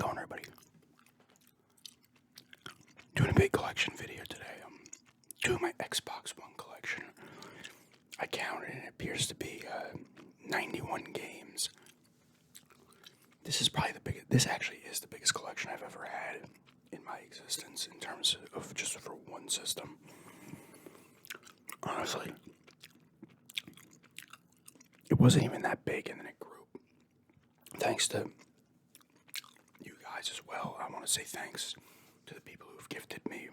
going, everybody? Doing a big collection video today. Doing my Xbox One collection. I counted and it appears to be 91 games. This is probably the biggest. This actually is the biggest collection I've ever had in my existence in terms of just for one system. Honestly, it wasn't even that big, and then it grew. Thanks to you guys as well. I want to say thanks to the people who've gifted me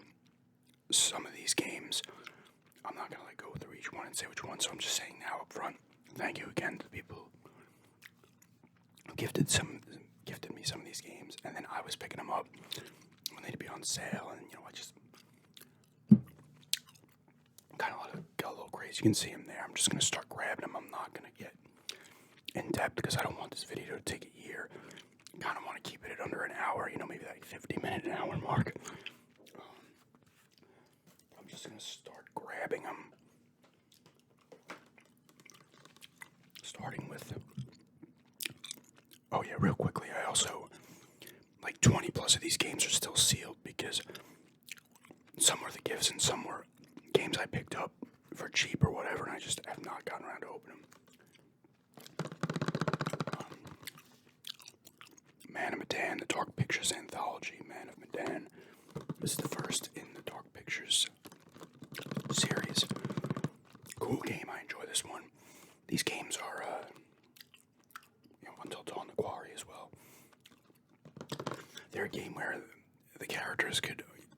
some of these games. I'm not gonna go through each one and say which one, so I'm just saying now up front. Thank you again to the people who gifted me some of these games, and then I was picking them up when they'd be on sale, and I just kind of got a little crazy. You can see them there. I'm just gonna start grabbing them. I'm not gonna get in depth because I don't want this video to take a year. Kind of want to keep it at under an hour, maybe like 50-minute, an hour mark. I'm just going to start grabbing them. Starting with, oh yeah, real quickly, I also, like 20 plus of these games are still sealed because some were the gifts and some were games I picked up for cheap or whatever, and I just have not gotten around to open them. Man of Medan, the Dark Pictures Anthology, Man of Medan. This is the first in the Dark Pictures series. Cool game, I enjoy this one. These games are, Until Dawn, The Quarry as well. They're a game where the characters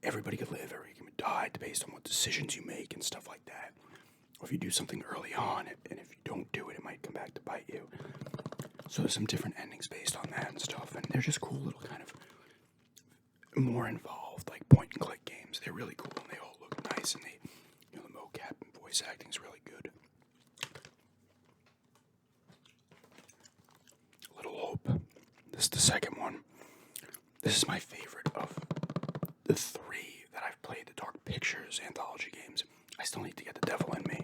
everybody could live, everybody could die based on what decisions you make and stuff like that. Or if you do something early on, and if you don't do it, it might come back to bite you. So there's some different endings based on that and stuff, and they're just cool little kind of more involved, like point and click games. They're really cool and they all look nice, and the mocap and voice acting is really good. Little Hope. This is the second one. This is my favorite of the three that I've played, the Dark Pictures Anthology games. I still need to get The Devil in Me.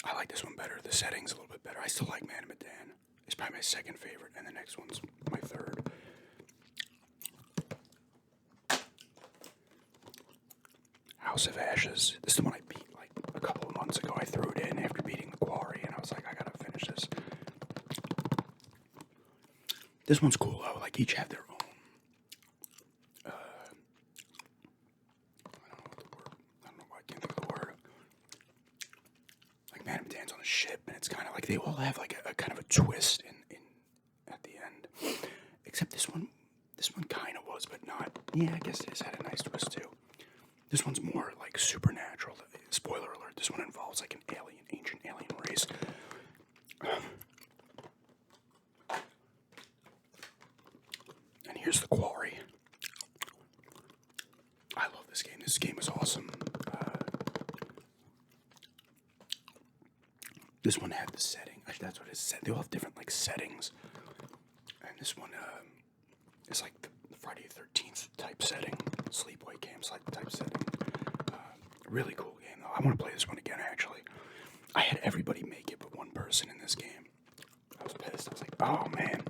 I like this one better. The setting's a little bit better. I still like Man of Medan. It's probably my second favorite, and the next one's my third. House of Ashes. This is the one I beat like a couple of months ago. I threw it in after beating The Quarry, and I was like, I gotta finish this. This one's cool though. Like each have their own. I don't know why I can't think of the word. Like Man of Medan's on a ship, and it's kind of like they all have like a kind of a twist in at the end. Except this one kind of was, but not. Yeah, I guess it had a nice twist too. This one's more like supernatural. Spoiler alert: this one involves like an ancient alien race. And here's The Quarry. I love this game. This game is awesome. This one had the setting. Actually, that's what it said. They all have different like settings. And this one is like the Friday the 13th type setting, sleepaway camps like type setting. Really cool game though. I want to play this one again. Actually, I had everybody make it but one person in this game. I was pissed. I was like, oh man,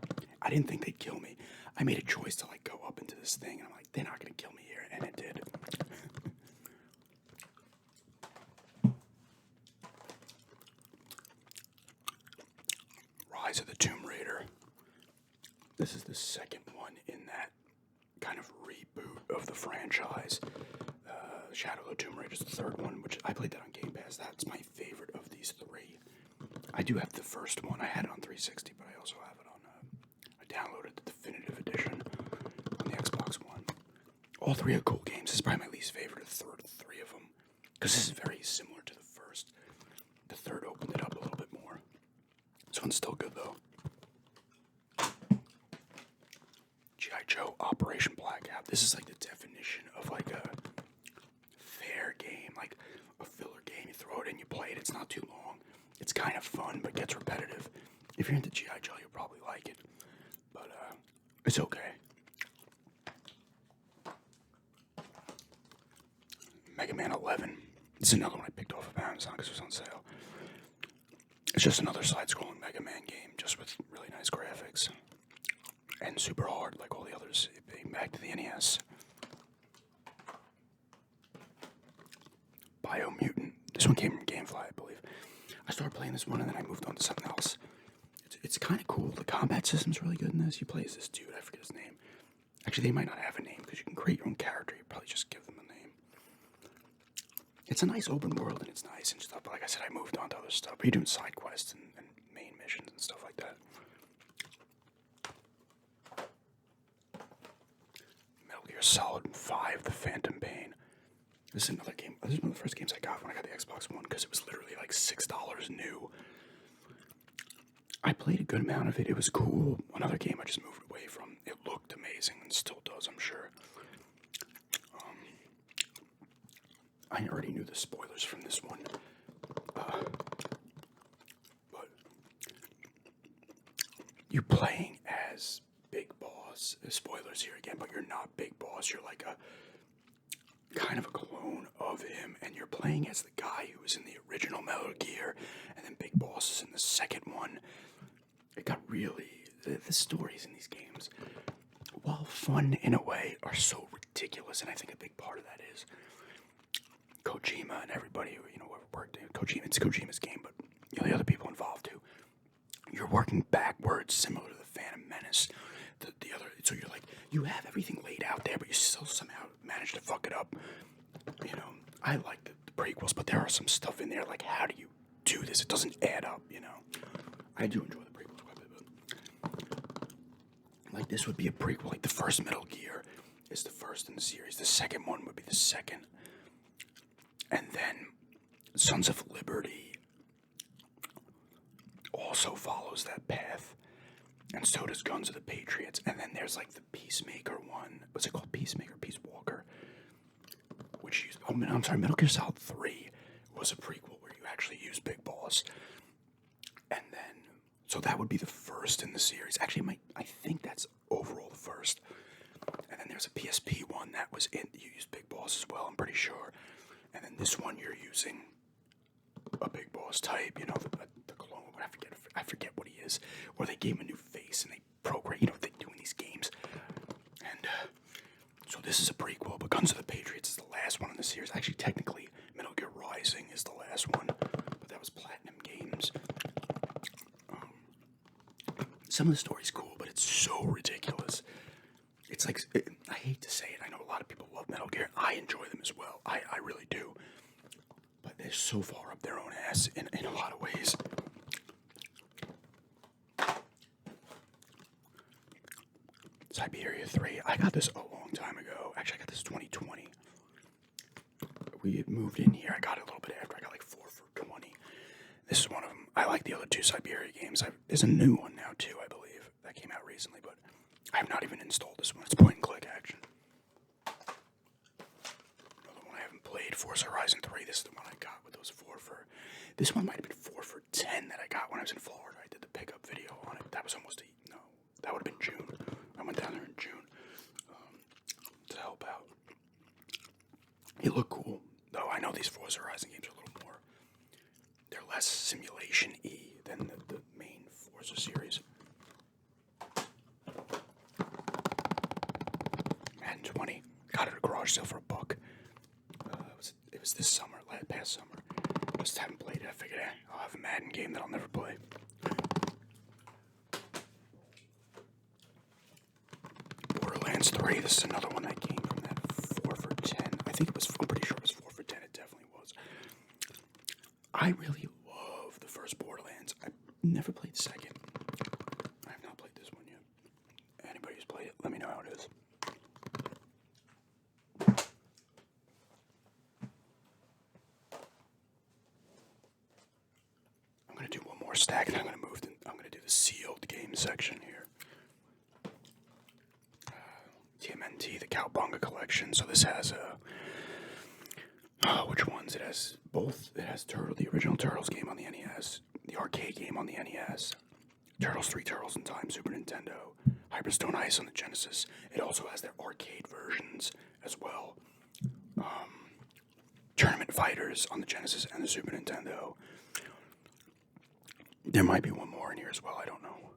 I didn't think they'd kill me. I made a choice to like go up into this thing, and I'm like, they're not gonna kill me here, and it did. Rise of the Tomb Raider. This is the second one in that kind of reboot of the franchise. Shadow of the Tomb Raider is the third one, which I played that on Game Pass. That's my favorite of these three. I do have the first one. I had it on 360, but I also have it on. I downloaded the definitive edition on the Xbox One. All three are cool games. This is probably my least favorite of the three of them, because this is very similar to the first. The third opened it up a little bit more. This one's still good though. G.I. Joe Operation Blackout. This is like the definition of like a fair game, like a filler game. You throw it in, you play it. It's not too long. It's kind of fun, but gets repetitive. If you're into G.I. Joe, you'll probably like it. But it's okay. Mega Man 11. This is another one I picked off of Amazon because it was on sale. It's just another side-scrolling Mega Man game, just just with really nice graphics. And super hard, like all the others, being back to the NES. Biomutant. This one came from GameFly, I believe. I started playing this one and then I moved on to something else. It's kind of cool. The combat system's really good in this. You play as this dude, I forget his name. Actually, they might not have a name because you can create your own character. You probably just give them a name. It's a nice open world and it's nice and stuff. But like I said, I moved on to other stuff. But you're doing side quests and main missions and stuff like that. Metal Gear Solid 5: The Phantom Pain. This is another game. This is one of the first games I got when I got the Xbox One because it was literally like $6 new. I played a good amount of it. It was cool. Another game I just moved away from. It looked amazing and still does, I'm sure. I already knew the spoilers from this one. But you're playing as Big Boss. Spoilers here again, but you're not Big Boss. You're like a kind of a clone of him, and you're playing as the guy who was in the original Metal Gear, and then Big Boss is in the second one. It got really... The stories in these games, while fun in a way, are so ridiculous, and I think a big part of that is Kojima and everybody who, worked in Kojima. It's Kojima's game, but the other people involved too. You're working backwards, similar to the Phantom Menace. The other, so you're like, you have everything laid out there, but you still somehow manage to fuck it up. I like the prequels, but there are some stuff in there, like, how do you do this? It doesn't add up, I do enjoy the prequels quite a bit, but like, this would be a prequel. Like, the first Metal Gear is the first in the series. The second one would be the second. And then Sons of Liberty also follows that path. And so does Guns of the Patriots. And then there's like the Peacemaker one. What's it called? Peacemaker, Peace Walker. Which used... Oh, I'm sorry. Metal Gear Solid 3 was a prequel where you actually use Big Boss. And then... So that would be the first in the series. Actually, I think that's overall the first. And then there's a PSP one that was in... You use Big Boss as well, I'm pretty sure. And then this one you're using a Big Boss type, the clone. I forget what he is. Or they gave him a new face and they program, what they do in these games. And so this is a prequel, but Guns of the Patriots is the last one in the series. Actually, technically, Metal Gear Rising is the last one, but that was Platinum Games. Some of the story's cool, but it's so ridiculous. It's like, I hate to say it, I know a lot of people love Metal Gear. I enjoy them as well. I really do. But they're so far up their own ass in a lot of ways. Siberia 3. I got this a long time ago. Actually, I got this 2020. We had moved in here. I got it a little bit after. I got like 4 for 20. This is one of them. I like the other 2 Siberia games. There's a new one now, too, I believe. That came out recently, but I have not even installed this one. It's point and click action. Another one I haven't played, Forza Horizon 3. This is the one I got with those 4 for... This one might have been 4 for 10 that I got when I was in Florida. I did the pickup video on it. That was almost that would have been June. I went down there in June to help out. It looked cool, though. I know these Forza Horizon games are a little more... They're less simulation-y than the main Forza series. Madden 20. Got it at a garage sale for $1. It was this summer, past summer. Just haven't played it. I figured I'll have a Madden game that I'll never play. Borderlands 3. This is another one that came from that 4 for 10. I'm pretty sure it was 4 for 10. It definitely was. I really love the first Borderlands. I've never played the second. I have not played this one yet. Anybody who's played it, let me know how it is. I'm going to do one more stack and I'm going to do the sealed game section here. TMNT, the Cowabunga collection. So this has which ones? It has both. It has the original Turtles game on the NES, the arcade game on the NES, Turtles 3 Turtles in Time Super Nintendo, Hyperstone Ice on the Genesis. It also has their arcade versions as well. Tournament Fighters on the Genesis and the Super Nintendo. There might be one more in here as well. I don't know.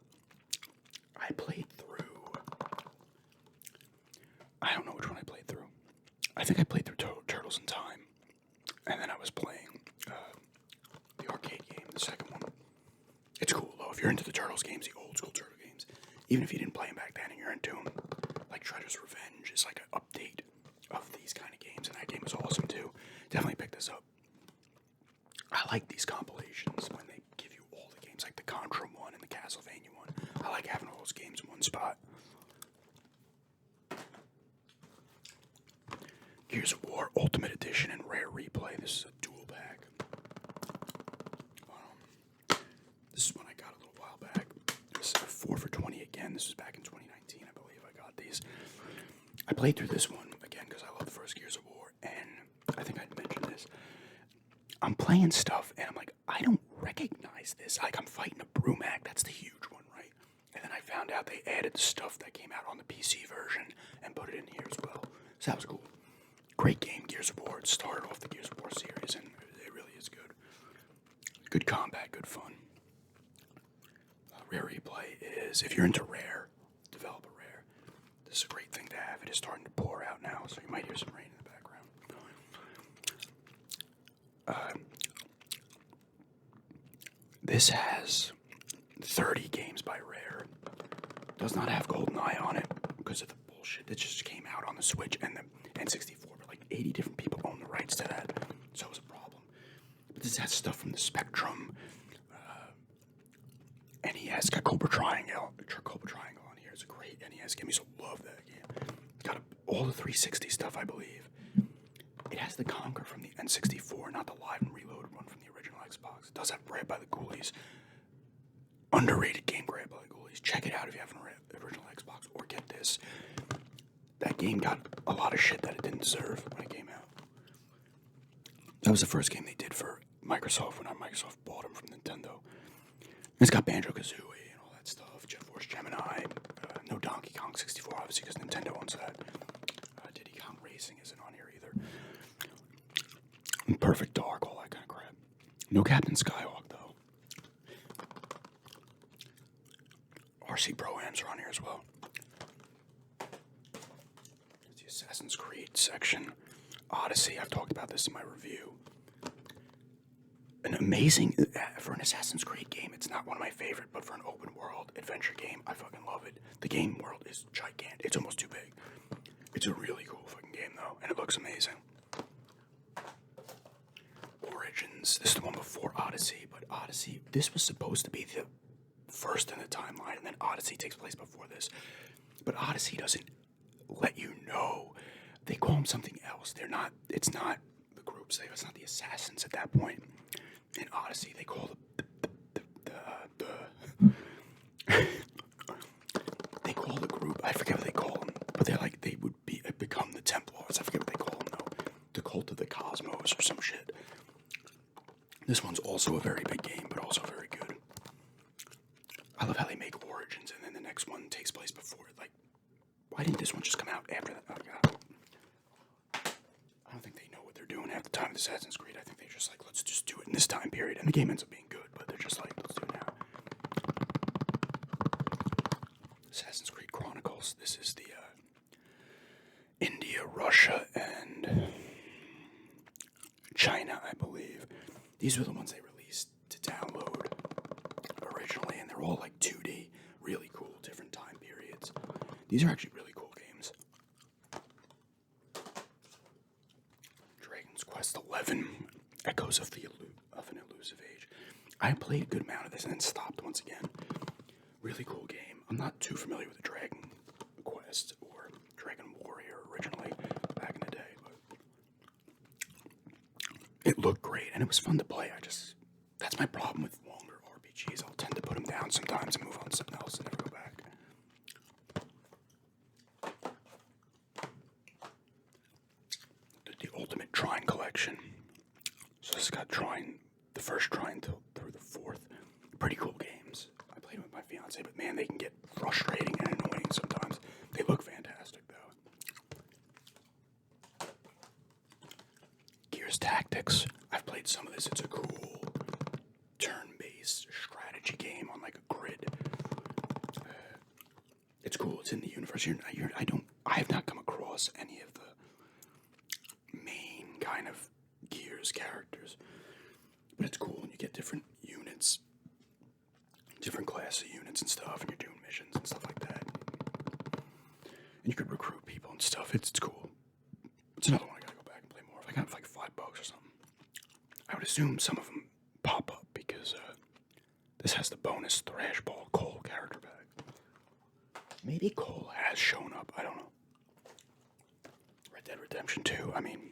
I played through. I don't know which one I played through. I think I played through Turtles in Time, and then I was playing the arcade game, the second one. It's cool though if you're into the Turtles games, the old school Turtle games. Even if you didn't play them back then and you're into them, like Shredder's Revenge is like an update of these kind of games, and that game was awesome too. Definitely pick this up. I like these compilations when they give you all the games, like the Contra one and the Castlevania one. I like having all those games in one spot. Gears of War Ultimate Edition and Rare Replay. This is a dual pack. This is one I got a little while back. This is a 4 for $20 again. This was back in 2019, I believe I got these. I played through this one again because I love the first Gears of War, and I think I'd mentioned this. I'm playing stuff, and I'm like, I don't recognize this. Like, I'm fighting a Brumac. That's the huge one, right? And then I found out they added the stuff that came out on the PC version and put it in here as well. So that was cool. Great game, Gears of War. It started off the Gears of War series, and it really is good. Good combat, good fun. Rare Replay is, if you're into Rare, develop a Rare. This is a great thing to have. It is starting to pour out now, so you might hear some rain in the background. This has 30 games by Rare. Does not have GoldenEye on it because of the bullshit that just came out on the Switch and the N64. But like 80 different people own the rights to that, so it was a problem. But this has stuff from the Spectrum. NES got Cobra Triangle on here. It's a great NES game. I used to love that game. Got all the 360 stuff, I believe. It has the Conquer from the N64, not the live and reloaded one from the original Xbox. It does have Grabbed by the Ghoulies. Underrated game, Grabbed by the Ghoulies. Check it out if you haven't read the original Xbox, or get this. That game got a lot of shit that it didn't deserve when it came out. That was the first game they did for Microsoft when Microsoft bought them from Nintendo. It's got Banjo-Kazooie and all that stuff. Jet Force Gemini. No Donkey Kong 64, obviously, because Nintendo owns that. Diddy Kong Racing isn't on here either. Perfect Dark, all that kind of crap. No Captain Skyhawk, though. RC Pro-Ams are on here as well. There's the Assassin's Creed section. Odyssey, I've talked about this in my review. An amazing, for an Assassin's Creed game, it's not one of my favorite, but for an open world adventure game, I fucking love it. The game world is gigantic. It's almost too big. It's a really cool fucking game, though, and it looks amazing. Origins, this is the one before Odyssey, but Odyssey, this was supposed to be the first in the timeline, and then Odyssey takes place before this. But Odyssey doesn't let you know. They call them something else. It's not the groups, it's not the assassins at that point. In Odyssey, they call they call the group, I forget what they call them, but they would become the Templars. I forget what they call them though. The Cult of the Cosmos or some shit. This one's also a very big game, but also very good. I love how they make Origins and then the next one takes place before it. Like, why didn't this one just come out after that? Oh god. I don't think they know what they're doing half the time with Assassin's Creed. I think they're just like, let's just do it in this time period. And the game ends up being good, but they're just like, let's do it now. Assassin's Creed Chronicles. This is the India, Russia, and China, I believe. These were the ones they released to download originally, and they're all like 2D. Really cool, different time periods. These are actually really cool games. Dragon's Quest XI, Echoes of an Elusive Age. I played a good amount of this and then stopped once again. Really cool game. I'm not too familiar with the Dragon Quest or Dragon Warrior originally back in the day, but it looked great and it was fun to play. That's my problem with longer RPGs. I'll tend to put them down sometimes and move on to something else and never go back. The Ultimate Trine Collection. So this has got Trine, the first Trine through the fourth. Pretty cool games. I played with my fiance, but man, they can get frustrating and annoying sometimes. They look fantastic, though. Gears Tactics. I've played some of this. It's a cool turn-based strategy game on like a grid. It's in the universe. I have not come across any of the main kind of Gears characters, but it's cool when you get different units, different class of units and stuff, and you're doing missions and stuff like that. And you could recruit people and stuff. It's cool. It's another one I gotta go back and play more of. I got it for like $5 or something. I would assume some of them pop up because this has the bonus Thrashball Cole character pack. Maybe Cole has shown up. I don't know. Red Dead Redemption 2. I mean,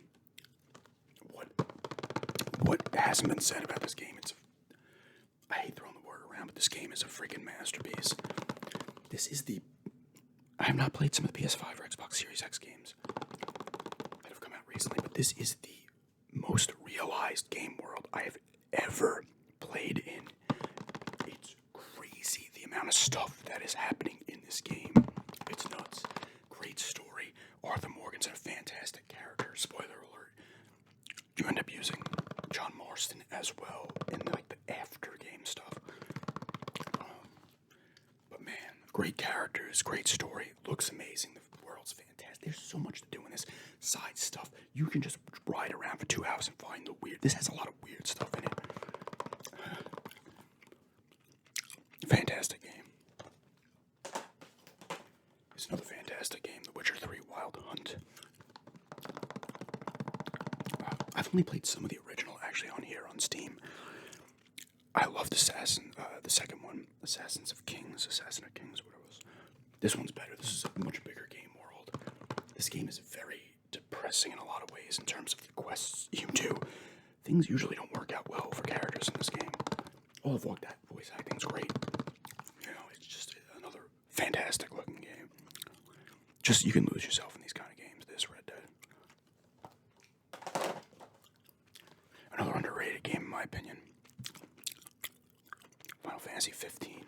what hasn't been said about this game? I hate throwing the word around, but this game is a freaking masterpiece. I have not played some of the PS5 or Xbox Series X games that have come out recently, but this is the most realized game world I have ever played in. It's crazy the amount of stuff that is happening in this game. It's nuts. Great story. Arthur Morgan's a fantastic character. Spoiler alert. You end up using John Marston as well in like the after game stuff. But man, great characters, great story. Looks amazing. The world's fantastic. There's so much to do in this side stuff. You can just ride around for 2 hours and find the weird. This has a lot of weird stuff in it. Fantastic game. It's another fantastic game, The Witcher 3 Wild Hunt. I've only played some of the original actually on here on Steam. I loved Assassin, the second one, Assassin of Kings, whatever it was. This one's better. This is a much bigger game world. This game is very depressing in a lot of ways in terms of the quests you do. Things usually don't work out well for characters in this game. All the voice acting's great. You know, it's just another fantastic looking game. Just, you can lose yourself in these kind of games, this Red Dead. Another underrated game in my opinion. Final Fantasy 15.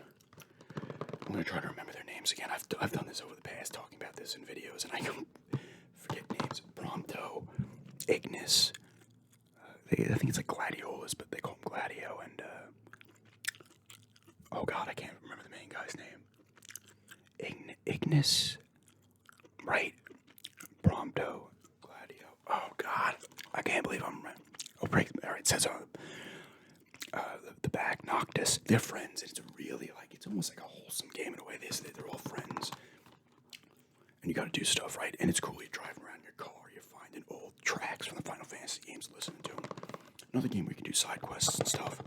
I'm going to try to remember their names again. I've done this over the past, talking about this in videos, and I don't forget names. Prompto, Ignis, I think it's like Gladiolus, but they call him Gladio, and oh god, I can't remember the main guy's name. Ignis, right? Prompto, Gladio. Oh god, I can't believe I'm right. Oh, break. All right, it says on the back, Noctis. They're friends. It's really like, it's almost like a wholesome game in a way. They're all friends, and you got to do stuff, right? And it's cool. You're driving around in your car. You're finding old tracks from the Final Fantasy games, listening to them. Another game where you can do side quests and stuff.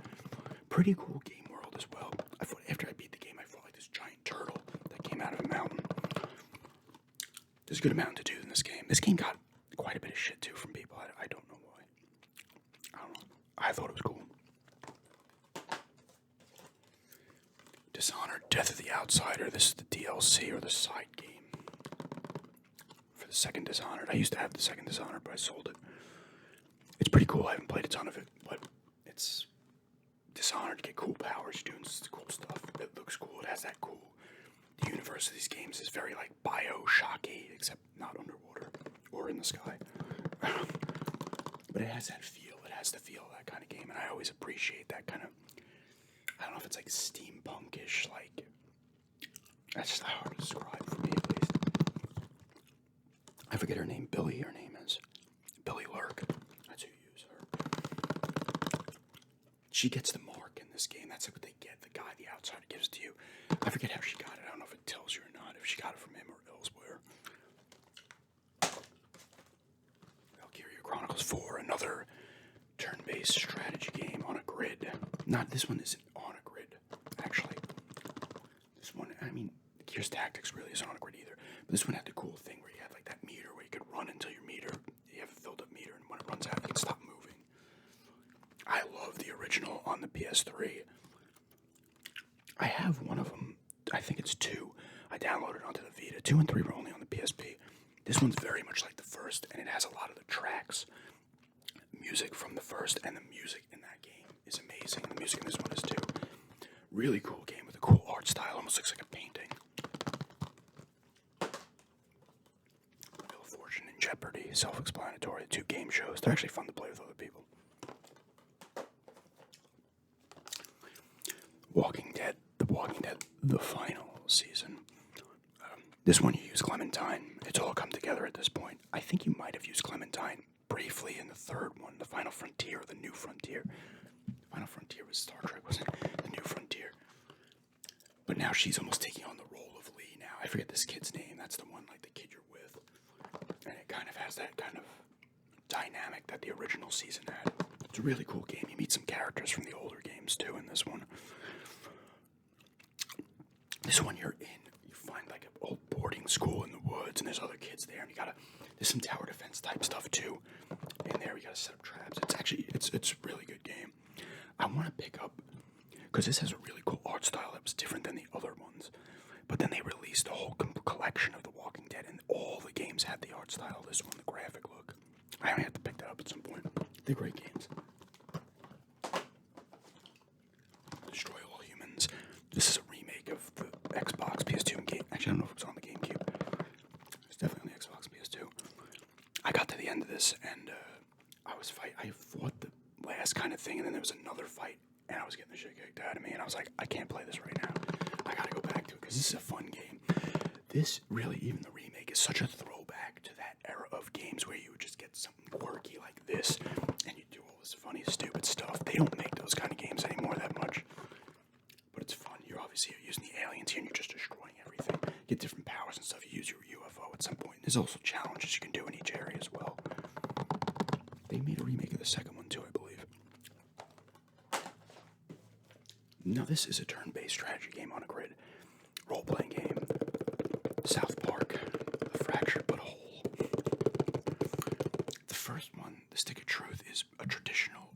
Pretty cool game world as well. After I beat the game, I felt like this giant turtle that came out of a mountain. There's a good amount to do in this game. This game got quite a bit of shit too from people. I don't know why. I don't know. I thought it was cool. Dishonored, Death of the Outsider. This is the DLC or the side game for the second Dishonored. I used to have the second Dishonored, but I sold it. It's pretty cool. I haven't played a ton of it, but it's Dishonored. Get cool powers, doing cool stuff. It looks cool. It has that cool. The universe of these games is very like Bioshocky, except not underwater or in the sky. But it has that feel. It has the feel of that kind of game, and I always appreciate that kind of. I don't know if it's like steampunkish, like. That's just hard to describe for me, at least. I forget her name. Billy, her name is Billy Lurk. That's who you use her. She gets the mark in this game. That's what they get. The guy, the outsider, gives it to you. I forget how she got it. I don't know if it tells you or not. If she got it from him or elsewhere. Valkyria Chronicles 4, another turn-based strategy game on a grid. Not this one isn't on a grid, actually. This one, I mean, Gears Tactics really isn't on a grid either. But this one had the cool thing where you had like that meter where you could run until your meter, you have a filled up meter, and when it runs out, you can stop moving. I love the original on the PS3. I have one of them. I think it's 2. I downloaded onto the Vita. 2 and 3 were only on the PSP. This one's very much like the first, and it has a lot of the tracks, music from the first, and the music in that game is amazing. The music in this one is too. Really cool game with a cool art style. Almost looks like a painting. Wheel of Fortune and Jeopardy, self-explanatory. 2 game shows. They're actually fun to play with other people. The Walking Dead, the final season. This one you use Clementine. It's all come together at this point. I think you might have used Clementine briefly in the third one, the Final Frontier or the New Frontier. The Final Frontier was Star Trek, wasn't it? The New Frontier. But now she's almost taking on the role of Lee now. I forget this kid's name. That's the one, like the kid you're with. And it kind of has that kind of dynamic that the original season had. It's a really cool game. You meet some characters from the older games too in this one. This one you're in, you find like an old boarding school in the woods, and there's other kids there, and there's some tower defense type stuff too. In there, you gotta set up traps. It's a really good game. I want to pick up because this has a really cool art style that was different than the other ones. But then they released a whole collection of The Walking Dead, and all the games had the art style. This one, the graphic look. I only have to pick that up at some point. They're great games. Destroy All Humans. This is a remake of the Xbox, PS2, and Game. Actually, I don't know if it was on the GameCube. It's definitely on the Xbox, PS2. I got to the end of this, and I fought the last kind of thing, and then there was another fight, and I was getting the shit kicked out of me, and I was like, I can't play this right now. I gotta go back to it, because this is a fun game. This really, even the remake, is such a throwback to that era of games where you would just get something quirky like this, and you do all this funny, stupid stuff. They don't make those kind of games anymore that much. But it's fun. You're using the aliens here, and you're just destroying everything. You get different powers and stuff. You use your UFO at some point. There's also challenges you can do in each area as well. They made a remake of the second one too, I believe. Now this is a turn-based strategy game on a grid. Role-playing game. South Park. The Fractured But Whole. The first one, The Stick of Truth, is a traditional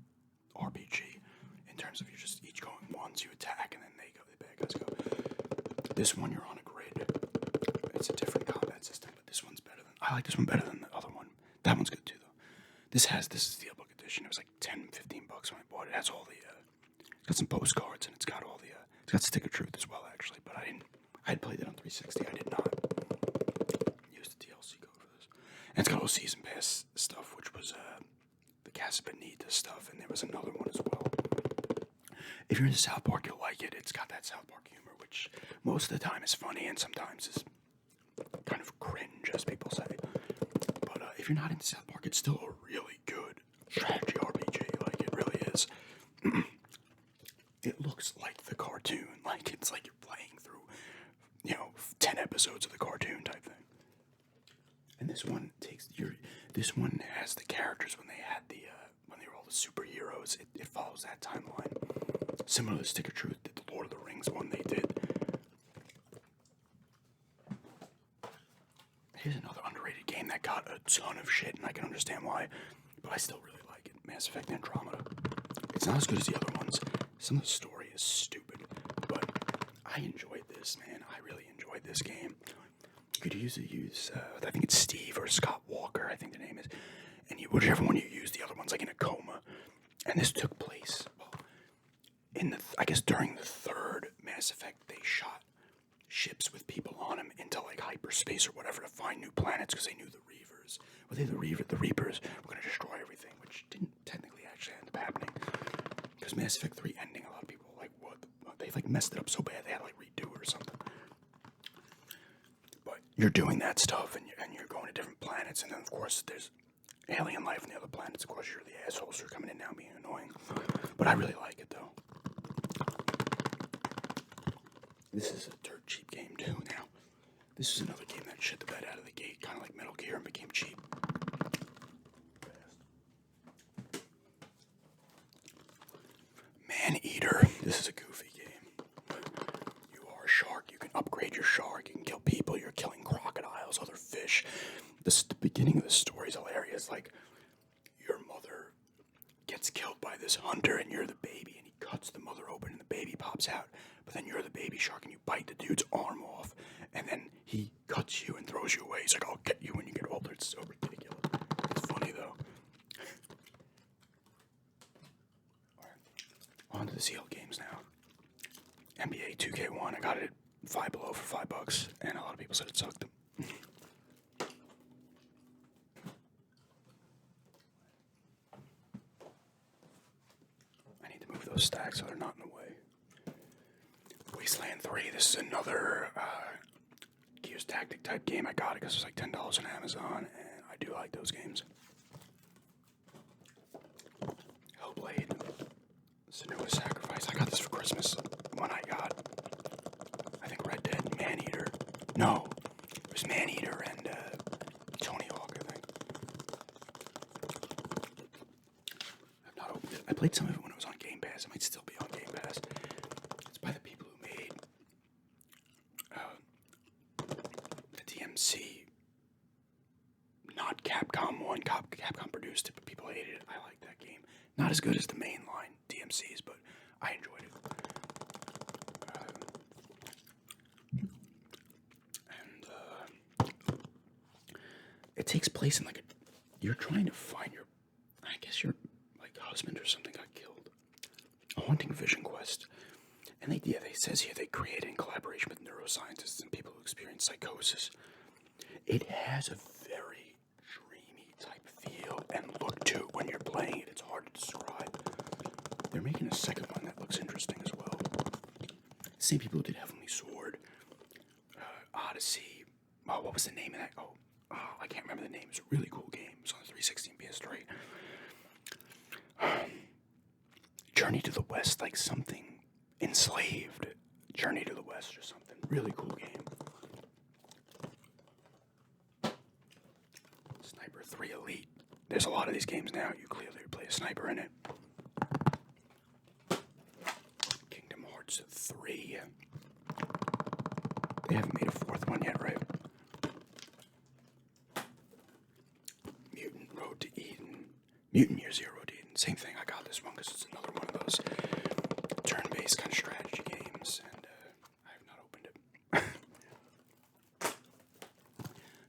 RPG in terms of you're just each going once, you attack, and then the bad guys go. This one, you're on a grid. It's a different combat system, but this one's better than... I like this one better than the other one. That one's good too, though. This is the Steelbook edition. It was like 10, 15 bucks when I bought it. It has all the... it's got some postcards, and it's got all the... it's got Stick of Truth as well, actually, but I had played it on 360. I did not use the DLC code for this. And it's got all the Season Pass stuff, which was the Casa Bonita stuff, and there was another one as well. If you're into South Park, you'll like it. It's got that South Park humor, which most of the time is funny and sometimes is kind of cringe, as people say. But if you're not into South Park, it's still a really good strategy RPG. Like, it really is. It looks like the cartoon. Like, it's like you're playing through, 10 episodes of the cartoon type thing. And this one has the characters when they had when they were all the superheroes. It follows that timeline. Similar to Stick of Truth did the Lord of the Rings one they did. Here's another underrated game that got a ton of shit, and I can understand why, but I still really like it. Mass Effect Andromeda. It's not as good as the other ones. Some of the story is stupid, but I enjoyed this, man. I really enjoyed this game. You could use I think it's Steve or Scott Walker, I think the name is, and whichever one you use, the other one's like in a coma. And this took place, I guess during the third Mass Effect, they shot ships with people on them into like hyperspace or whatever to find new planets because they knew the Reavers. The Reapers were going to destroy everything, which didn't technically actually end up happening. Because Mass Effect 3 ending, a lot of people were like, what? They like messed it up so bad they had to like redo it or something. But you're doing that stuff and you're going to different planets, and then of course there's alien life on the other planets. Of course you're the assholes who are coming in now being annoying. But I really like it though. This is a dirt cheap game too now. This is another game that shit the bed out of the gate, kind of like Metal Gear, and became cheap. Man-Eater. This is a goofy game. You are a shark. You can upgrade your shark. You can kill people. You're killing crocodiles, other fish. The beginning of the story is hilarious. Like, your mother gets killed by this hunter, and you're the baby, and he cuts the mother open, and the baby pops out. But then you're the baby shark, and you bite the dude's arm off, and then he cuts you and throws you away. He's like, I'll get you when you get older. It's so ridiculous. It's funny, though. On to the CL games now. NBA 2K1, I got it at Five Below for $5, and a lot of people said it sucked. I need to move those stacks so they're not in the way. Wasteland 3, this is another confused tactic type game. I got it because it was like $10 on Amazon, and I do like those games. Hellblade, Senua's Sacrifice. I got this for Christmas when I got, I think, Red Dead, Maneater. No, it was Maneater and Tony Hawk, I think. I've not opened it. I played some of it when it was on Game Pass. It might still be on Game Pass. It's by the people who made the DMC, not Capcom 1. Capcom produced it, but people hated it. I like that game. Not as good as the mainline DMCs, but I enjoyed it. It takes place in like you're trying to find your, I guess your like husband or something got killed. A haunting vision quest. And they says here they created in collaboration with neuroscientists and people who experience psychosis. It has a very dreamy type feel and look to it when you're playing it. It's hard to describe. They're making a second one that looks interesting as well. Same people who did Heavenly Sword, Odyssey. Oh, what was the name of that? Oh, I can't remember the name. It's a really cool game. It's on the 360 and PS3. Journey to the West, like something Enslaved. Journey to the West or something. Really cool game. Sniper 3 Elite. There's a lot of these games now. You clearly play a sniper in it. Kingdom Hearts 3. They haven't made a fourth one yet, right? Mutant Road to Eden. Mutant Year Zero to Eden. Same thing. I got this one because it's another one of those turn-based kind of strategy games, and I have not opened it.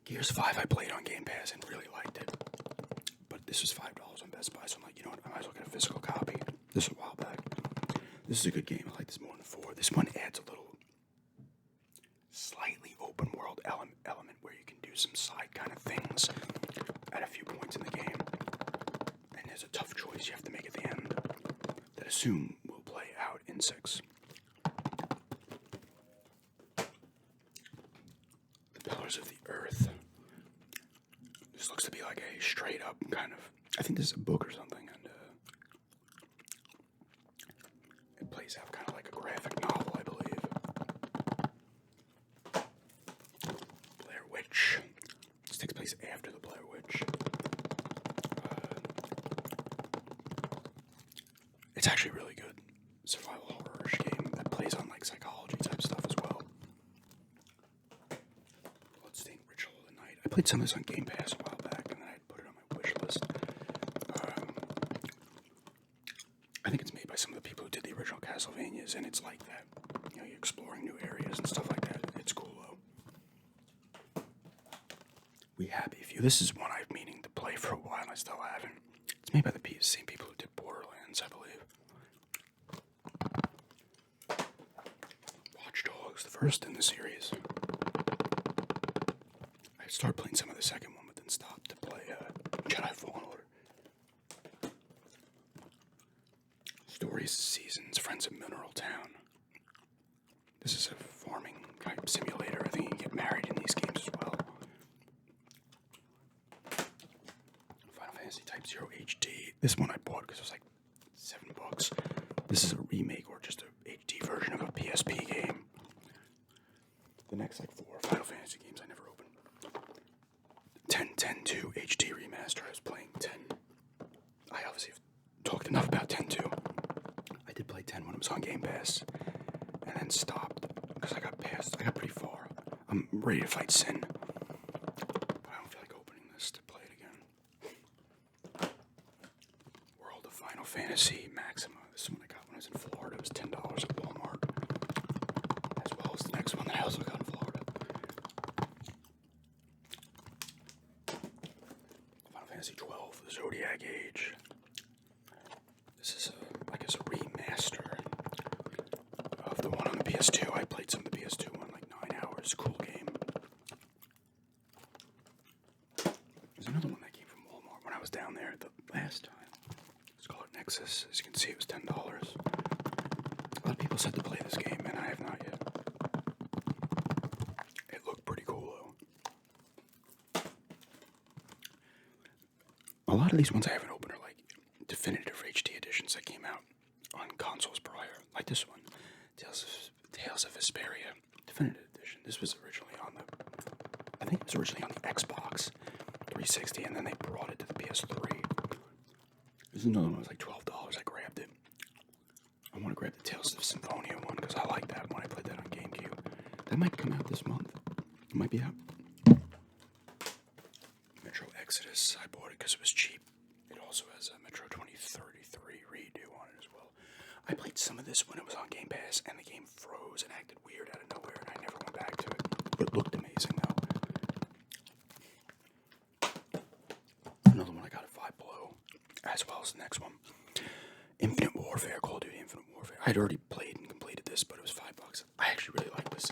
Gears 5 I played on Game Pass and really liked it, but this was $5 on Best Buy, so I'm like, you know what, I might as well get a physical copy. This was a while back. This is a good game. I like this more than 4. This one adds a little slightly open world element where you can do some side kind of things at a few points in the game, and there's a tough choice you have to make at the end that I assume will play out in 6. The Pillars of the Earth. This looks to be like a straight up kind of, I think this is a book or something, and it plays out kind of like a graphic novel, I believe. Blair Witch. This takes place after the Blair Witch. It's actually really good. Survival horror game that plays on like psychology type stuff as well. Bloodstained Ritual of the Night. I played some of this on Game Pass a while back, and then I put it on my wish list. I think it's made by some of the people who did the original Castlevanias, and it's like that. You know, you're exploring new areas and stuff like that. It's cool though. We Happy Few. This is one I've been meaning to play for a while, and I still haven't. It's made by the same people who did Borderlands, I believe. Watch Dogs, the first in the series. I started playing some of the second one, but then stopped to play Jedi Fallen Order. Stories, Seasons, Friends of Mineral Town. This is a farming type simulator. I think you can get married in these games as well. Final Fantasy Type 0 HD. This one I bought because it was like $7. This is a remake or just a HD version of a PSP game. The next like 4 Final Fantasy games I never opened. 10-2 HD remaster. I was playing 10. I obviously have talked enough about 10-2. I did play 10 when it was on Game Pass, and then stopped because I got pretty far. I'm ready to fight Sin, but I don't feel like opening this to play it again. World of Final Fantasy Maxima. This is one I got when I was in Florida. It was $10 at Walmart, as well as the next one that I also got in Florida. Final Fantasy 12, the Zodiac Age. This is I guess a remaster of the one on the PS2. I played some of the PS2 one, like 9 hours. Cool game. There's another one that came from Walmart when I was down there the last time. It's called Nexus. As you can see, it was $10. A lot of people said to play this game, and I have not yet. It looked pretty cool, a lot of these ones I haven't opened are like definitive HD editions that came out on consoles prior, like this one, Tales of Vesperia definitive edition. This was originally on I think it was originally on the Xbox 360, and then they brought it to the PS3. There's another one that was like $12. I grabbed it. I want to grab the Tales of Symphonia one because I like that one. I played that on GameCube. That might come out this month. It might be out. Metro Exodus. I bought it because it was cheap. It also has a Metro 2033 redo on it as well. I played some of this when it was on Game Pass, and the game froze and acted weird out of nowhere, and I never went back to it. But it looked amazing, though. Another one I got at Five Below, as well as the next one. Infinite Warfare, Call of Duty Infinite Warfare. I'd already played and completed this, but it was $5. I actually really liked this.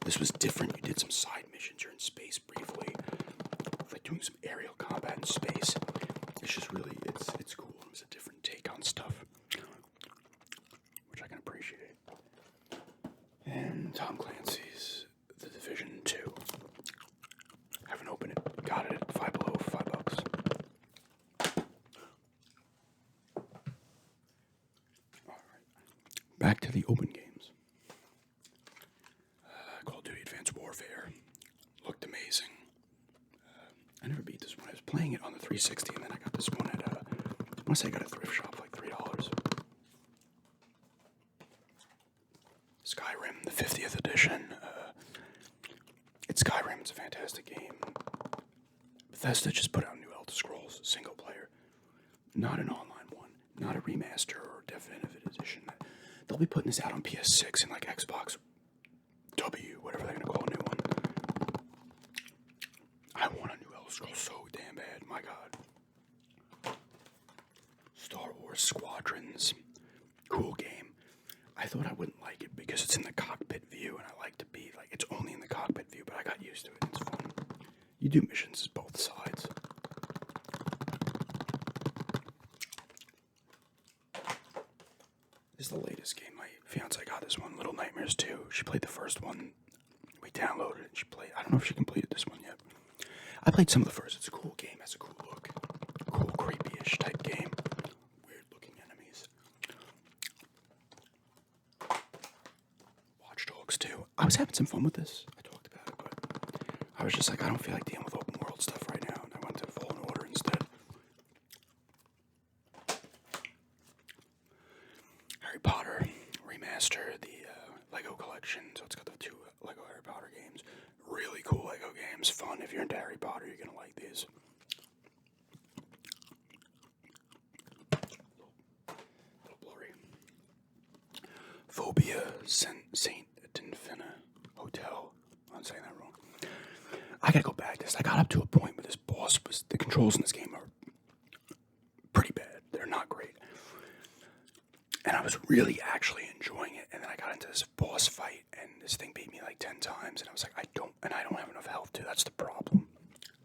This was different. You did some side missions. You're in space briefly. Like doing some aerial combat in space. It's just really, it's cool. It was a different take on stuff, which I can appreciate. And Tom Clancy's The Division 2. Haven't opened it. Got it at Five Below for $5. Back to the open games. Call of Duty Advanced Warfare. Looked amazing. I never beat this one. I was playing it on the 360, and then I got this one at, I want to say I got a thrift shop for like $3. Skyrim, the 50th edition. It's Skyrim. It's a fantastic game. Bethesda just put out new Elder Scrolls, single player. Not an online one. Not a remaster or definitive edition. They'll be putting this out on PS6 and like Xbox W, whatever they're going to call a new one. I want a new Elder Scrolls so damn bad. My God. Star Wars Squadrons. Cool game. I thought I wouldn't like it because it's in the cockpit view, and I like to be like, it's only in the cockpit view, but I got used to it. It's fun. You do missions as both sides. This is the latest game. My fiance got this one, Little Nightmares 2. She played the first one. We downloaded it. She played. I don't know if she completed this one yet. I played some of the first. It's a cool game. It has a cool look. Cool, creepy-ish type game. Weird-looking enemies. Watch Dogs 2. I was having some fun with this. I talked about it, but I was just like, I don't feel like dealing with open world stuff right now, and I went to Fallen Order instead. Harry Potter Remaster, the Lego collection. So it's got the two Lego Harry Potter games. Really cool Lego games. Fun. If you're into Harry Potter, you're going to like these. A little blurry. Phobia Saint Dinfina Hotel. I'm saying that wrong. I gotta go back to this. I got up to a point where this boss was. The controls in this game are pretty bad. They're not great. And I was really actually enjoying it, and then I got into this boss fight, and this thing beat me like 10 times, and I was like, I don't have enough health too. That's the problem.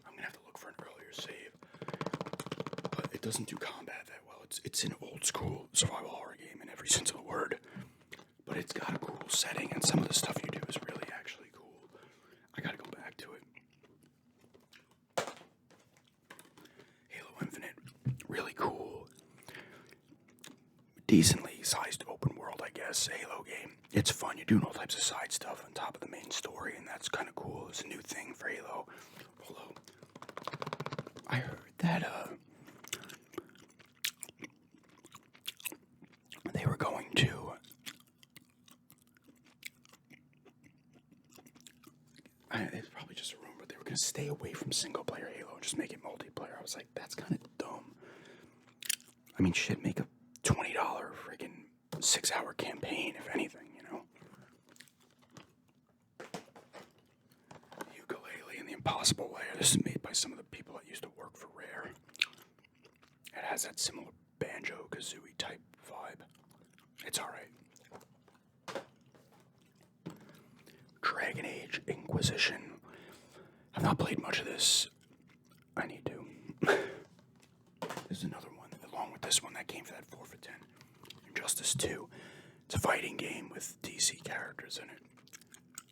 I'm gonna have to look for an earlier save. But it doesn't do combat that well. It's an old school survival horror game in every sense of the word. But it's got a cool setting, and some of the stuff you do is really actually cool. I gotta go back to it. Halo Infinite, really cool. Decently sized open world, I guess, Halo game. It's fun. You're doing all types of side stuff on top of the main story, and that's kind of cool. It's a new thing for Halo. Although, I heard that, they were going to, it's probably just a rumor, but they were going to stay away from single-player Halo and just make it multiplayer. I was like, that's kind of dumb. I mean, shit, make a $20 freaking 6-hour campaign, if anything, you know? Ukulele and the Impossible Lair. This is made by some of the people that used to work for Rare. It has that similar Banjo-Kazooie type vibe. It's alright. Dragon Age Inquisition. I've not played much of this. I need to. There's another one, along with this one, that came for that 4 for $10. Injustice 2. It's a fighting game with DC characters in it.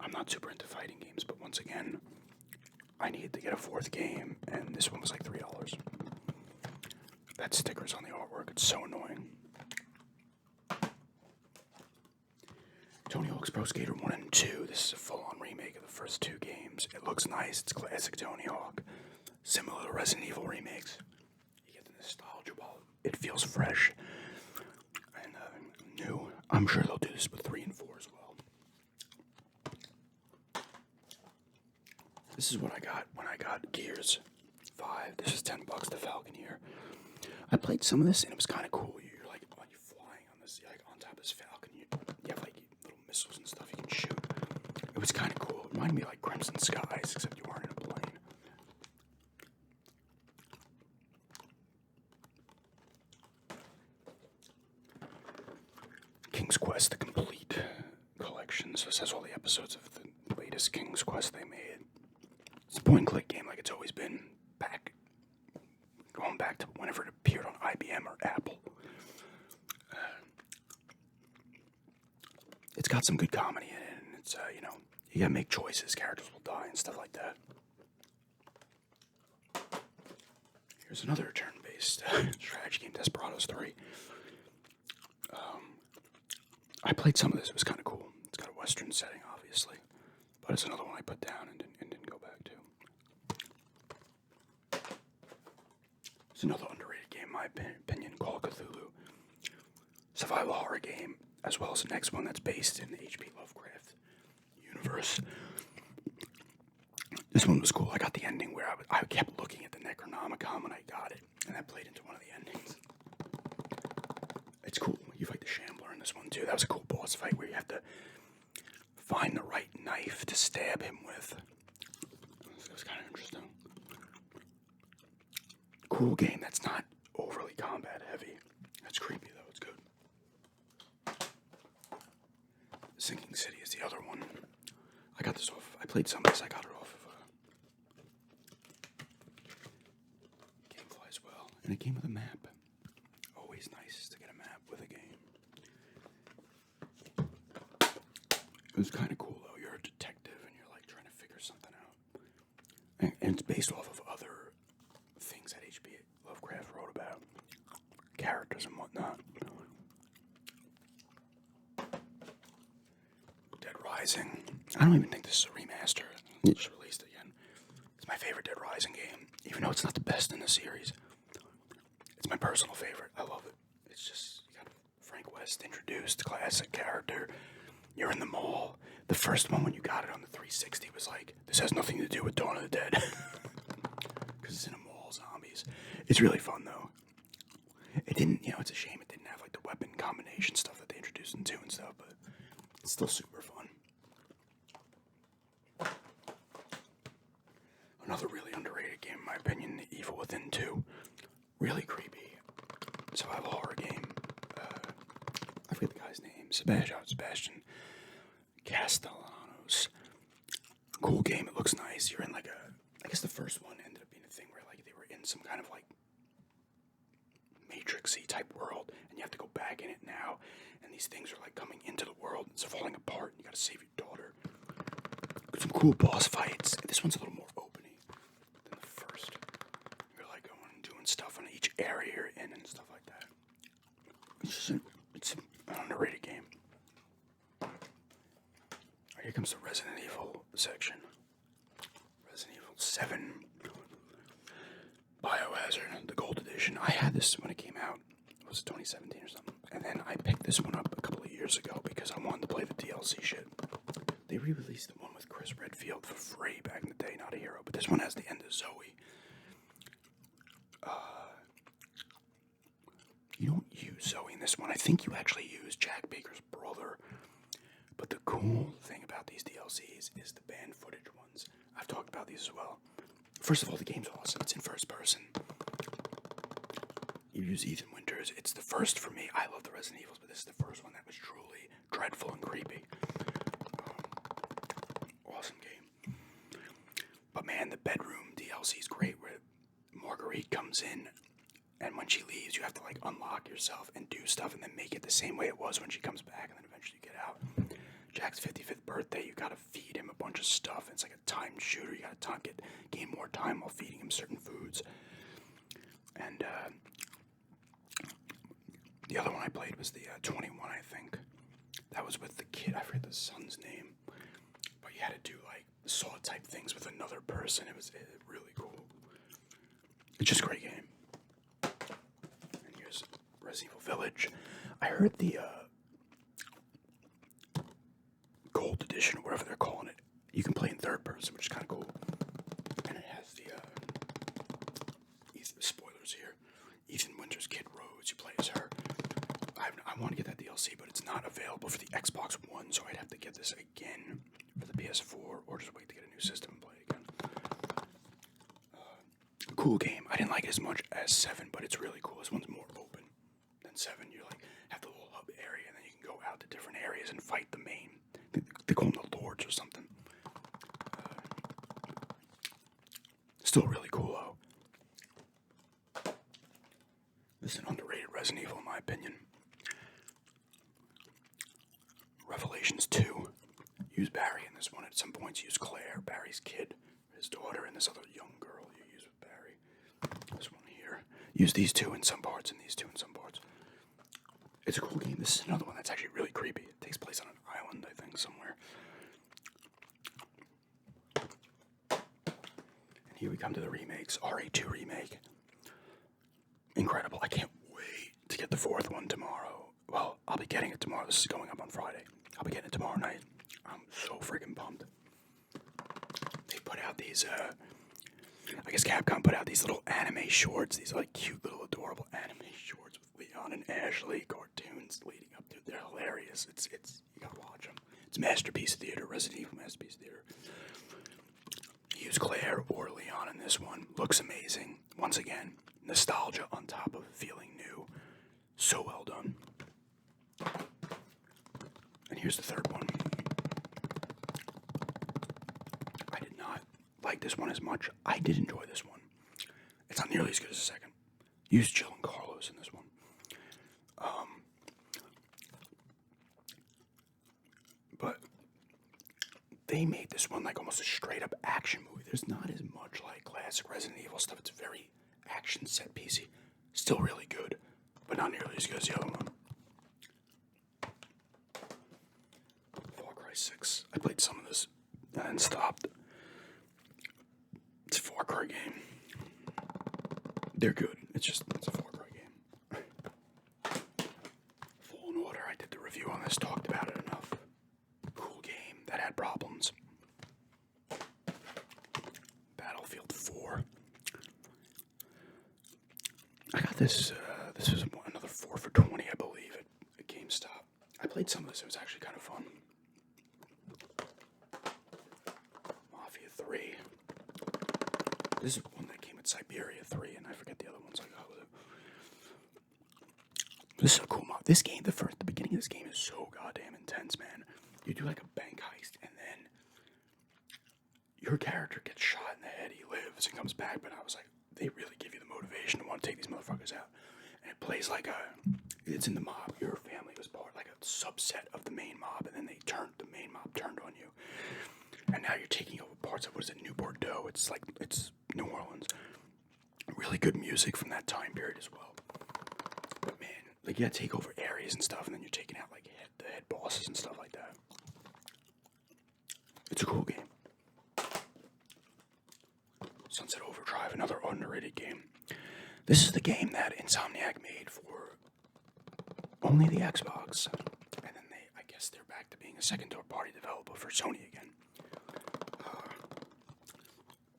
I'm not super into fighting games, but once again, I needed to get a fourth game, and this one was like $3. that sticker's on the artwork. It's so annoying. Tony Hawk's Pro Skater 1 and 2. This is a full-on remake of the first two games. It looks nice. It's classic Tony Hawk. Similar to Resident Evil remakes. You get the nostalgia while it feels fresh and new. I'm sure they'll do this with 3 and 4 as well. This is what I got when I got Gears 5. This is $10, the Falconeer. I played some of this and it was kind of cool. You're like, oh, you're flying on this, like on top of this Falcon. You have like little missiles and stuff you can shoot. It was kind of cool. It reminded me of like Crimson Skies, except you weren't in a plane. King's Quest, the complete collection. So this has all the episodes of the latest King's Quest they made. It's a point-and-click game like it's always been, going back to whenever it appeared on IBM or Apple. It's got some good comedy in it, and it's, you gotta make choices, characters will die and stuff like that. Here's another turn-based strategy game, Desperados 3. I played some of this, it was kind of cool. It's got a Western setting, obviously, but it's another one I put down and didn't go back to. It's another underrated game, in my opinion, Call of Cthulhu. Survival horror game, as well as the next one that's based in the H.P. Lovecraft universe. This one was cool. I got the ending where I kept looking at the Necronomicon when I got it, and that played into one of the endings. It's cool. You fight the Shambler in this one, too. That was a cool boss fight where you have to find the right knife to stab him with. It was kind of interesting. Cool game that's not overly combat heavy. That's creepy, though. It's good. Sinking City is the other one. I got this off. I played some of this. I got it off of Gamefly as well. And it came with a map. Always nice to get a map with a game. It was kind of cool, though. You're a detective and you're like trying to figure something out. And it's based off of other things that H.P. Lovecraft wrote about. Characters and whatnot. Dead Rising. I don't even think this is a remaster. It just released again. It's my favorite Dead Rising game, even though it's not the best in the series. It's my personal favorite. I love it. It's just, you got Frank West introduced, classic character. You're in the mall. The first one when you got it on the 360 was like, this has nothing to do with Dawn of the Dead. Because it's in a mall, zombies. It's really fun, though. It didn't, it's a shame it didn't have like the weapon combination stuff that they introduced in 2 and stuff, but it's still super fun. Another really underrated game, in my opinion, The Evil Within 2. Really creepy. Survival horror game. I forget the guy's name. Sebastian Castellanos. Cool game. It looks nice. You're in like I guess the first one ended up being a thing where like they were in some kind of like Matrix-y type world, and you have to go back in it now, and these things are like coming into the world, it's falling apart, and you gotta save your daughter. Some cool boss fights. This one's a little more open-y than the first. You're like going and doing stuff on each area you're in and stuff like that. It's an underrated game. Here comes the Resident Evil section. Resident Evil 7. Biohazard, the Gold Edition. I had this when it came out. It was 2017 or something. And then I picked this one up a couple of years ago because I wanted to play the DLC shit. They re-released the one with Chris Redfield for free back in the day, not a hero. But this one has the end of Zoe. You don't use Zoe in this one. I think you actually use Jack Baker's brother. But the cool thing about these DLCs is the banned footage ones. I've talked about these as well. First of all, the game's awesome. It's in first person. You use Ethan Winters. It's the first for me. I love the Resident Evils, but this is the first one that was truly dreadful and creepy. Awesome game. But man, the bedroom DLC is great where Marguerite comes in, and when she leaves, you have to like unlock yourself and do stuff and then make it the same way it was when she comes back, and then eventually you get out. Jack's 55th birthday, you gotta feed him a bunch of stuff. It's like a timed shooter. You gotta gain more time while feeding him certain foods. And The other one I played was the 21, I think. That was with the kid. I forget the son's name, but you had to do like saw type things with another person. It was really cool. It's just a great game. And here's Resident Evil Village. I heard the Gold Edition, or whatever they're calling it. You can play in third person, which is kind of cool. And it has the spoilers here. Ethan Winters' Kid Rose. You play as her. I want to get that DLC, but it's not available for the Xbox One, so I'd have to get this again for the PS4, or just wait to get a new system and play it again. Cool game. I didn't like it as much as 7, but it's really cool. This one's more open than 7. You like have the little hub area, and then you can go out to different areas and fight the main. They call them the Lords or something. Still really cool though. This is an underrated Resident Evil in my opinion. Revelations 2. Use Barry in this one. At some points use Claire, Barry's kid, his daughter, and this other young girl you use with Barry. This one here. Use these two in some parts and these two in some parts. It's a cool game. This is another one that's actually really creepy. It takes place on an island, I think, somewhere. And here we come to the remakes. RE2 remake. Incredible. I can't wait to get the 4th one tomorrow. Well, I'll be getting it tomorrow. This is going up on Friday. I'll be getting it tomorrow night. I'm so freaking pumped. They put out these, I guess Capcom put out these little anime shorts. These like cute little adorable anime shorts with Leon and Ashley cartoons leading up to it. They're hilarious. It's you gotta watch them. It's Masterpiece Theater, Resident Evil Masterpiece Theater. Use Claire or Leon in this one. Looks amazing. Once again, nostalgia on top of feeling new. So well done. And here's the 3rd one. I did not like this one as much. I did enjoy this one. It's not nearly as good as the 2nd. Use Jill and Carlos in this one. But they made this one like almost a straight up action movie. There's not as much like classic Resident Evil stuff. It's very action set piecey. Still really good, but not nearly as good as the other one. Far Cry 6. I played some of this and then stopped. It's a Far Cry game. They're good. It's a Far Cry game. Fallen Order. I did the review on this. Talked about it enough. Cool game that had problems. Battlefield 4. I got this. This was another 4 for $20, I believe, at GameStop. I played some of this. It was actually kind of fun. Mafia 3. This is one that came with Siberia 3, and I forget the other ones I got with it. This is so cool. This game, the beginning of this game is so goddamn intense, man. You do like a bank heist, and then your character gets shot in the head. He lives and comes back, but I was like, they really give you the motivation to want to take these motherfuckers out. And it plays like it's in the mob. Your family was part, like a subset of the main mob, and then the main mob turned on you. And now you're taking over parts of, what is it, New Bordeaux. It's New Orleans. Really good music from that time period as well. But man, like you gotta take over areas and stuff, and then you're taking out like the head bosses and stuff like that. It's a cool game. Sunset Overdrive, another underrated game. This is the game that Insomniac made for only the Xbox. And then I guess they're back to being a second-party developer for Sony again.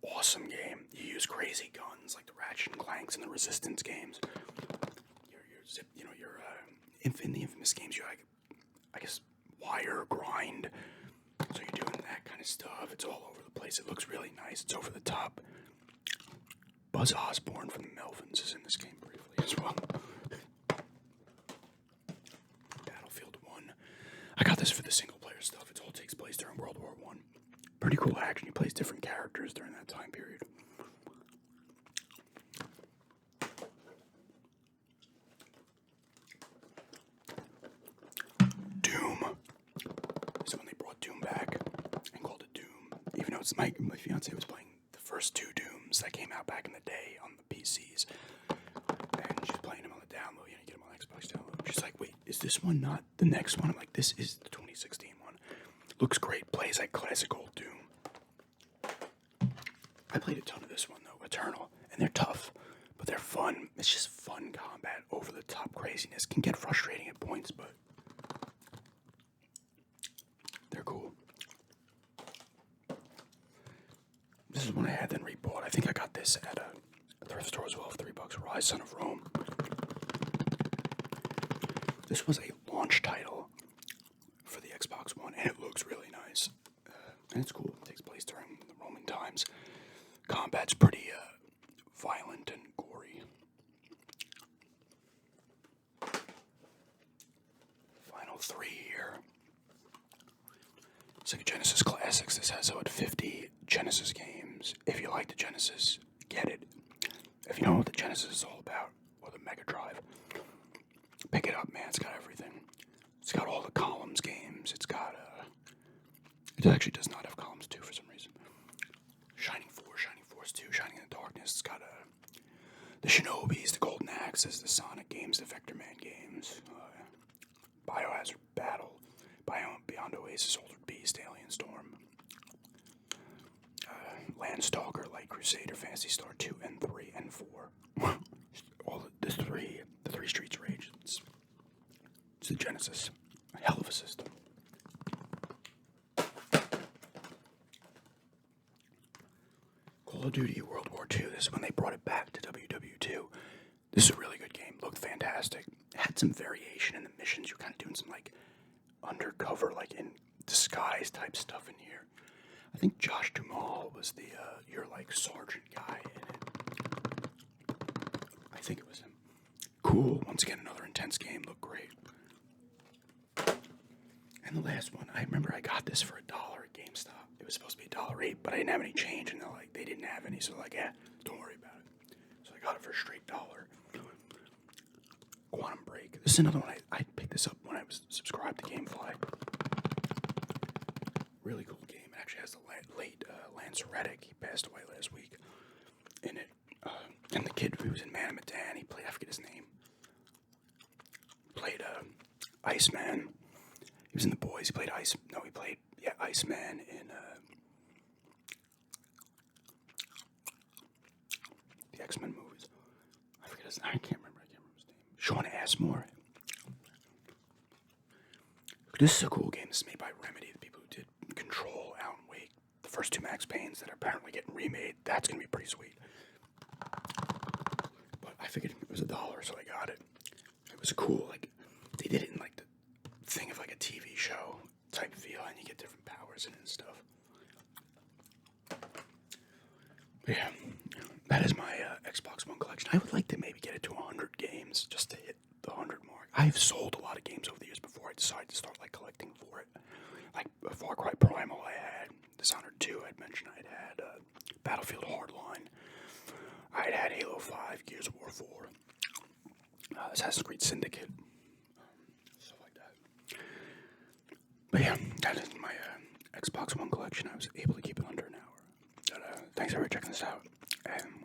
Awesome game. You use crazy guns like the Ratchet and Clanks and the Resistance games. In the Infamous games, you I guess wire grind. So you're doing that kind of stuff. It's all over the place. It looks really nice. It's over the top. Buzz Osborne from the Melvins is in this game briefly as well. Battlefield 1. I got this for the single player stuff. It all takes place during World War I. Pretty cool action. He plays different characters during that time period. Doom. This is when they brought Doom back and called it Doom. Even though my fiance was playing the first 2 Dooms that came out back in the day on the PCs. And she's playing them on the download. You know, you get them on Xbox download. She's like, wait, is this one not the next one? I'm like, this is the 2016 one. Looks great. Plays like classic old Doom. I played a ton of this one, though, Eternal. And they're tough, but they're fun. It's just fun combat. Over-the-top craziness. Can get frustrating at points, but they're cool. This is one I had then rebought. I think I got this at a thrift store as well for $3. Rise, Son of Rome. This was a launch title for the Xbox One, and it looks really nice. And it's cool. It takes place during the Roman times. Combat's pretty violent and gory. Final 3 here. Sega Genesis Classics. This has about 50 Genesis games. If you like the Genesis, get it. If you know what the Genesis is all about, or the Mega Drive, pick it up, man. It's got everything. It's got all the Columns games. It's got, it actually does not have Columns 2 for some reason. Shining Force, Shining Force 2, Shining in the Darkness. It's got, the Shinobis, the Golden Axes, the Sonic games, the Vector Man games, Biohazard Battle, Beyond Oasis, Altered Beast, Alien Storm, Landstalker, Light Crusader, Phantasy Star 2 and 3 and 4. All the three Streets of Rage. It's the Genesis. A hell of a system. Call of Duty World War II. This is when they brought it back to WW2. This is a really good game. Looked fantastic. It had some variation in the missions. You're kind of doing some like undercover, like in disguise type stuff in here. I think Josh Duhamel was the your like sergeant guy in it. I think it was him. Cool. Once again, another intense game. Looked great. And the last one, I remember I got this for $1 at GameStop. It was supposed to be $1.08, but I didn't have any change, and they didn't have any, so like, yeah, don't worry about it. So I got it for a straight $1. Quantum Break. This is another one. I picked this up when I was subscribed to GameFly. Really cool game. It actually has the late Lance Reddick. He passed away last week in it. And the kid who was in Man of Medan, he played, I forget his name. Played Iceman. He was in The Boys. He played Iceman in the X-Men movies. I forget his name. I can't remember his name. Sean Asmore. This is a cool game. This is made by Remedy, the people who did Control, Alan Wake, the first 2 Max Paynes that are apparently getting remade. That's going to be pretty sweet. But I figured it was $1, so I got it. It was cool. Like, they did it in like the thing of like a TV show type feel, and you get different powers in it and stuff. But yeah, that is my Xbox One collection. I would like to maybe get it to 100 games just to hit the 100 mark. I've sold a lot of games over the years before I decided to start like collecting for it. Like Far Cry Primal, I had Dishonored 2. I'd mentioned I'd had Battlefield Hardline. I'd had Halo 5, Gears of War 4, Assassin's Creed Syndicate. Stuff like that. But yeah, that is my Xbox One collection. I was able to keep it under an hour. But, thanks for checking this out. And